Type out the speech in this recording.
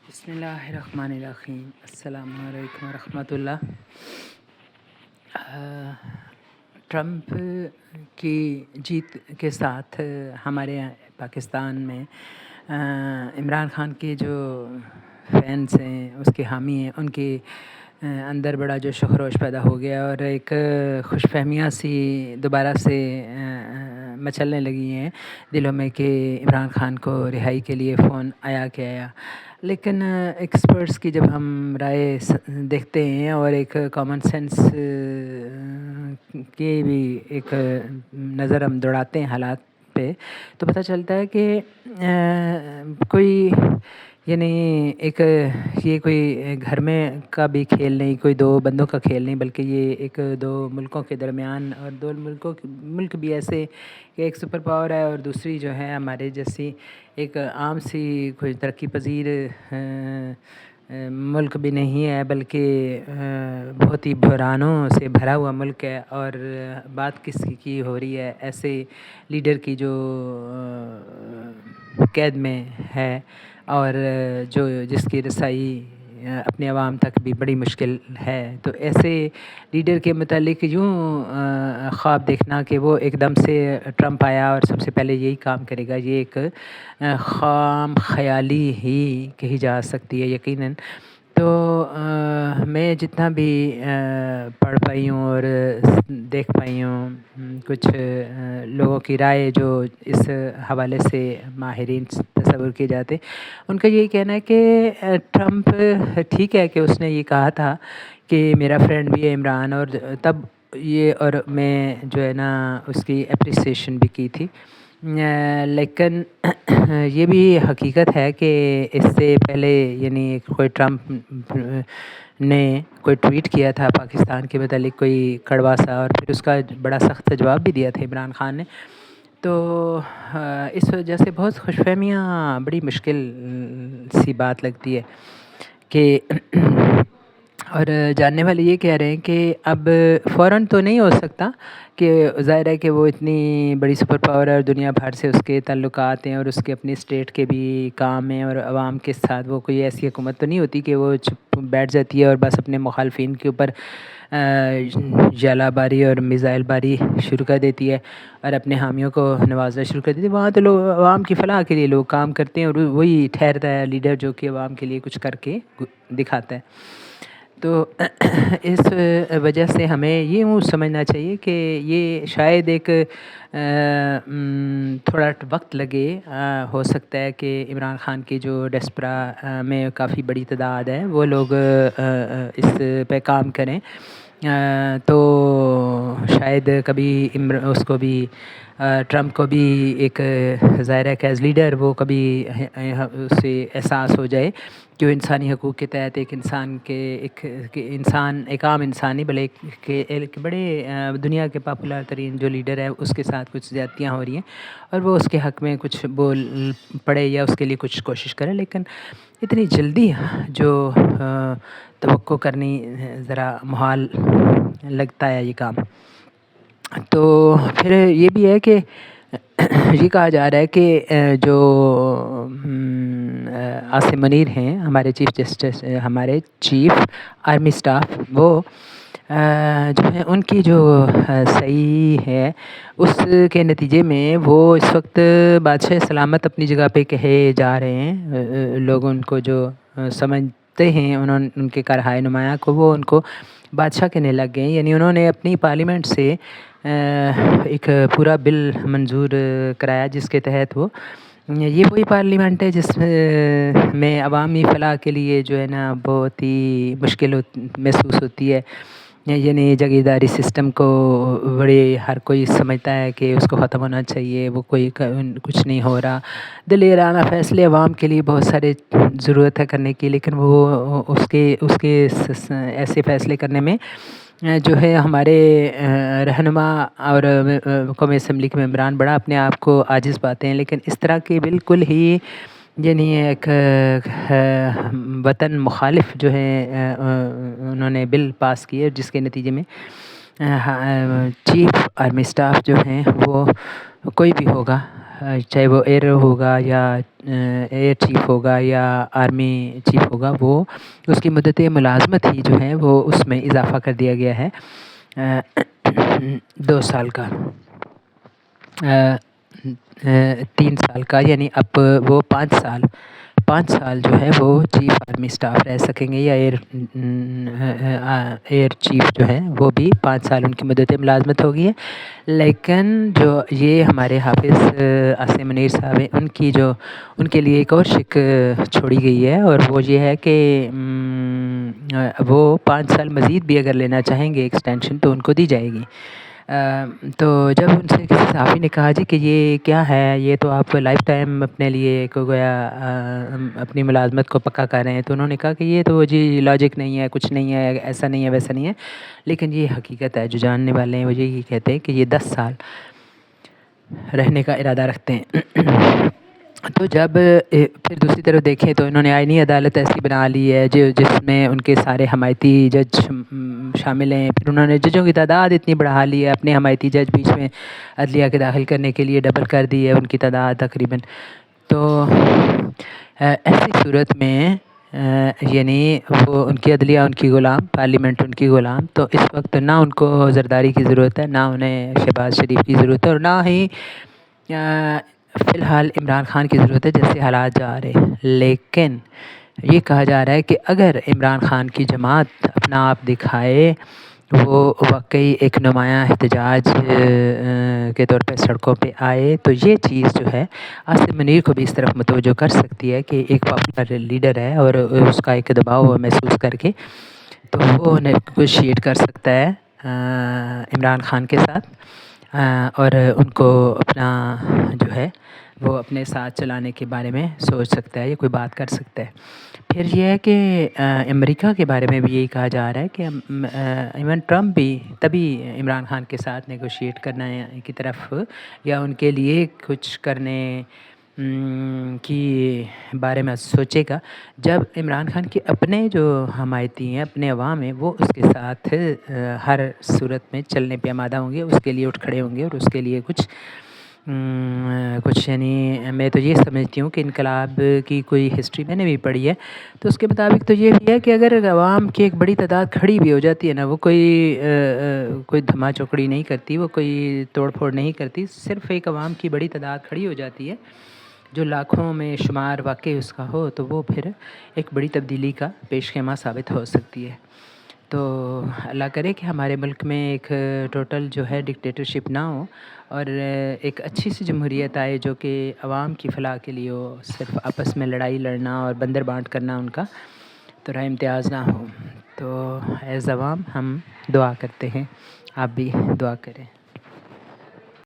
بسم اللہ الرحمن الرحیم۔ السلام علیکم ورحمۃ اللہ۔ ٹرمپ کی جیت کے ساتھ ہمارے پاکستان میں عمران خان کے جو فینس ہیں، اس کے حامی ہیں، ان کے اندر بڑا جو شخروش پیدا ہو گیا اور ایک خوش فہمیاں سی دوبارہ سے مچلنے لگی ہیں دلوں میں کہ عمران خان کو رہائی کے لیے فون آیا کہ آیا۔ لیکن ایکسپرٹس کی جب ہم رائے دیکھتے ہیں اور ایک کامن سینس کی بھی ایک نظر ہم دوڑاتے ہیں حالات پہ، تو پتہ چلتا ہے کہ کوئی یہ کوئی گھر میں کا بھی کھیل نہیں، کوئی دو بندوں کا کھیل نہیں، بلکہ یہ ایک دو ملکوں کے درمیان، اور دو ملک بھی ایسے کہ ایک سپر پاور ہے اور دوسری جو ہے ہمارے جیسی ایک عام سی کوئی ترقی پذیر ملک بھی نہیں ہے، بلکہ بہت ہی بحرانوں سے بھرا ہوا ملک ہے۔ اور بات کس کی ہو رہی ہے؟ ایسے لیڈر کی جو قید میں ہے اور جس کی رسائی اپنے عوام تک بھی بڑی مشکل ہے۔ تو ایسے لیڈر کے متعلق یوں خواب دیکھنا کہ وہ ایک دم سے ٹرمپ آیا اور سب سے پہلے یہی کام کرے گا، یہ ایک خام خیالی ہی کہی جا سکتی ہے یقیناً۔ تو میں جتنا بھی پڑھ پائی ہوں اور دیکھ پائی ہوں کچھ لوگوں کی رائے جو اس حوالے سے ماہرین تصور کیے جاتے، ان کا یہی کہنا ہے کہ ٹرمپ ٹھیک ہے کہ اس نے یہ کہا تھا کہ میرا فرینڈ بھی ہے عمران، اور تب یہ اور میں جو ہے نا اس کی اپریسیشن بھی کی تھی، لیکن یہ بھی حقیقت ہے کہ اس سے پہلے کوئی ٹرمپ نے کوئی ٹویٹ کیا تھا پاکستان کے متعلق کوئی کڑوا سا، اور پھر اس کا بڑا سخت جواب بھی دیا تھا عمران خان نے۔ تو اس وجہ سے بہت خوش فہمیاں بڑی مشکل سی بات لگتی ہے کہ اور جاننے والے یہ کہہ رہے ہیں کہ اب فوراً تو نہیں ہو سکتا، کہ ظاہر ہے کہ وہ اتنی بڑی سپر پاور ہے اور دنیا بھر سے اس کے تعلقات ہیں اور اس کے اپنی اسٹیٹ کے بھی کام ہیں، اور عوام کے ساتھ وہ کوئی ایسی حکومت تو نہیں ہوتی کہ وہ چپ بیٹھ جاتی ہے اور بس اپنے مخالفین کے اوپر جالا باری اور میزائل باری شروع کر دیتی ہے اور اپنے حامیوں کو نوازنا شروع کر دیتی ہے۔ وہاں تو لوگ عوام کی فلاح کے لیے لوگ کام کرتے ہیں اور وہی ٹھہرتا ہے لیڈر جو کہ عوام کے لیے کچھ کر کے دکھاتا ہے۔ تو اس وجہ سے ہمیں یہ سمجھنا چاہیے کہ یہ شاید ایک تھوڑا وقت لگے، ہو سکتا ہے کہ عمران خان کی جو ڈیسپرا میں کافی بڑی تعداد ہے وہ لوگ اس پہ کام کریں، تو شاید کبھی اس کو بھی ٹرمپ کو بھی ایک ظاہر ہے کہ ایز لیڈر وہ کبھی اسے احساس ہو جائے کہ وہ انسانی حقوق کے تحت ایک عام انسان نہیں بلکہ ایک بڑے دنیا کے پاپولر ترین جو لیڈر ہے اس کے ساتھ کچھ زیادتیاں ہو رہی ہیں، اور وہ اس کے حق میں کچھ بول پڑے یا اس کے لیے کچھ کوشش کرے۔ لیکن اتنی جلدی جو توقع کرنی ذرا محال لگتا ہے یہ کام۔ تو پھر یہ بھی ہے کہ یہ کہا جا رہا ہے کہ جو عاصم منیر ہیں ہمارے چیف جسٹس، ہمارے چیف آرمی سٹاف، وہ جو ہیں ان کی جو صحیح ہے اس کے نتیجے میں وہ اس وقت بادشاہ سلامت اپنی جگہ پہ کہے جا رہے ہیں۔ لوگ ان کو جو سمجھتے ہیں ان کے کارہائے نمایاں کو، وہ ان کو بادشاہ کہنے لگ گئے ہیں۔ یعنی انہوں نے اپنی پارلیمنٹ سے ایک پورا بل منظور کرایا جس کے تحت یہ وہی پارلیمنٹ ہے جس میں عوامی فلاح کے لیے جو ہے نا بہت ہی مشکل محسوس ہوتی ہے۔ یعنی جاگیرداری سسٹم کو ہر کوئی سمجھتا ہے کہ اس کو ختم ہونا چاہیے، وہ کچھ نہیں ہو رہا۔ دلیرانہ فیصلے عوام کے لیے بہت سارے ضرورت ہے کرنے کی، لیکن وہ اس کے ایسے فیصلے کرنے میں جو ہے ہمارے رہنما اور قومی اسمبلی کے ممبران بڑا اپنے آپ کو عاجز پاتے ہیں۔ لیکن اس طرح کے بالکل ہی ایک وطن مخالف جو ہے انہوں نے بل پاس کیے، جس کے نتیجے میں چیف آرمی سٹاف جو ہیں وہ کوئی بھی ہوگا، چاہے وہ ایئر ہوگا یا ایئر چیف ہوگا یا آرمی چیف ہوگا، وہ اس کی مدت ملازمت ہی جو ہے وہ اس میں اضافہ کر دیا گیا ہے 2 سال کا، 3 سال کا، یعنی اب وہ 5 سال جو ہے وہ چیف آرمی اسٹاف رہ سکیں گے، یا ایئر چیف جو ہے وہ بھی 5 سال ان کی مدت ملازمت ہوگی ہے۔ لیکن جو یہ ہمارے حافظ عاصم منیر صاحب ہیں، ان کے لیے ایک اور شک چھوڑی گئی ہے، اور وہ یہ ہے کہ وہ 5 سال مزید بھی اگر لینا چاہیں گے ایکسٹینشن تو ان کو دی جائے گی۔ تو جب ان سے کسی صحافی نے کہا جی کہ یہ کیا ہے، یہ تو آپ لائف ٹائم اپنے لیے کو گویا اپنی ملازمت کو پکا کر رہے ہیں، تو انہوں نے کہا کہ یہ تو جی لاجک نہیں ہے، کچھ نہیں ہے، ایسا نہیں ہے، ویسا نہیں ہے، لیکن یہ حقیقت ہے۔ جو جاننے والے ہیں وہ یہی کہتے ہیں کہ یہ 10 سال رہنے کا ارادہ رکھتے ہیں۔ تو جب پھر دوسری طرف دیکھیں تو انہوں نے آئینی عدالت ایسی بنا لی ہے جس میں ان کے سارے حمایتی جج شامل ہیں۔ پھر انہوں نے ججوں کی تعداد اتنی بڑھا لی ہے، اپنے حمایتی جج بیچ میں عدلیہ کے داخل کرنے کے لیے ڈبل کر دی ہے ان کی تعداد تقریباً۔ تو ایسی صورت میں یعنی وہ ان کی عدلیہ ان کی غلام، پارلیمنٹ ان کی غلام، تو اس وقت نہ ان کو زرداری کی ضرورت ہے، نہ انہیں شہباز شریف کی ضرورت ہے، اور نہ ہی فی الحال عمران خان کی ضرورت ہے جیسے حالات جا رہے ہیں۔ لیکن یہ کہا جا رہا ہے کہ اگر عمران خان کی جماعت اپنا آپ دکھائے، وہ واقعی ایک نمایاں احتجاج کے طور پہ سڑکوں پہ آئے، تو یہ چیز جو ہے عاصم منیر کو بھی اس طرف متوجہ کر سکتی ہے کہ ایک پاپولر لیڈر ہے اور اس کا ایک دباؤ محسوس کر کے تو وہ نیگوشیٹ کر سکتا ہے عمران خان کے ساتھ، اور ان کو اپنا جو ہے وہ اپنے ساتھ چلانے کے بارے میں سوچ سکتا ہے یا کوئی بات کر سکتا ہے۔ پھر یہ ہے کہ امریکہ کے بارے میں بھی یہی کہا جا رہا ہے کہ ایون ٹرمپ بھی تبھی عمران خان کے ساتھ نیگوشیٹ کرنے کی طرف یا ان کے لیے کچھ کرنے کی بارے میں سوچے گا جب عمران خان کے اپنے جو حمایتی ہیں، اپنے عوام ہیں، وہ اس کے ساتھ ہر صورت میں چلنے پہ آمادہ ہوں گے، اس کے لیے اٹھ کھڑے ہوں گے، اور اس کے لیے کچھ یعنی میں تو یہ سمجھتی ہوں کہ انقلاب کی کوئی ہسٹری میں نے بھی پڑھی ہے، تو اس کے مطابق تو یہ بھی ہے کہ اگر عوام کی ایک بڑی تعداد کھڑی بھی ہو جاتی ہے نا، وہ کوئی دھما چوکڑی نہیں کرتی، وہ کوئی توڑ پھوڑ نہیں کرتی، صرف ایک عوام کی بڑی تعداد کھڑی ہو جاتی ہے جو لاکھوں میں شمار واقعی اس کا ہو، تو وہ پھر ایک بڑی تبدیلی کا پیش خیمہ ثابت ہو سکتی ہے۔ تو اللہ کرے کہ ہمارے ملک میں ایک ٹوٹل جو ہے ڈکٹیٹرشپ نہ ہو، اور ایک اچھی سی جمہوریت آئے جو کہ عوام کی فلاح کے لیے ہو، صرف آپس میں لڑائی لڑنا اور بندر بانٹ کرنا ان کا تو رائے امتیاز نہ ہو۔ تو ایز عوام ہم دعا کرتے ہیں، آپ بھی دعا کریں۔